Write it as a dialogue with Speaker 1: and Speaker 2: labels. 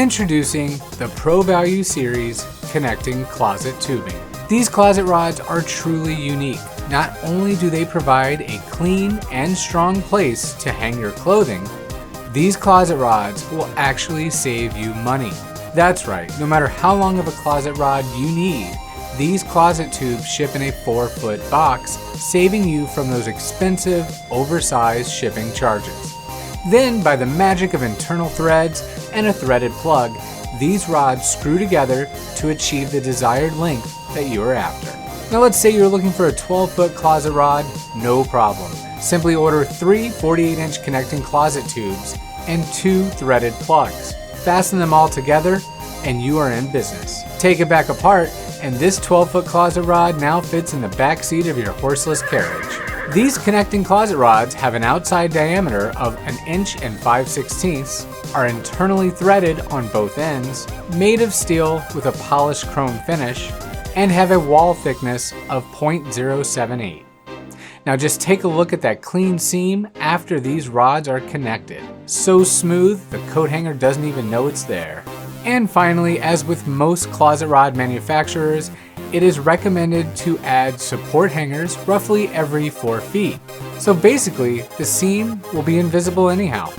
Speaker 1: Introducing the Pro Value Series Connecting Closet Tubing. These closet rods are truly unique. Not only do they provide a clean and strong place to hang your clothing, these closet rods will actually save you money. That's right, no matter how long of a closet rod you need, these closet tubes ship in a 4-foot box, saving you from those expensive, oversized shipping charges. Then, by the magic of internal threads and a threaded plug, these rods screw together to achieve the desired length that you are after. Now let's say you're looking for a 12-foot closet rod, no problem. Simply order 3 48-inch connecting closet tubes and 2 threaded plugs. Fasten them all together and you are in business. Take it back apart and this 12-foot closet rod now fits in the back seat of your horseless carriage. These connecting closet rods have an outside diameter of 1 5/16 inches, are internally threaded on both ends, made of steel with a polished chrome finish, and have a wall thickness of 0.078. Now just take a look at that clean seam after these rods are connected. So smooth, the coat hanger doesn't even know it's there. And finally, as with most closet rod manufacturers, it is recommended to add support hangers roughly every 4 feet. So basically, the seam will be invisible anyhow.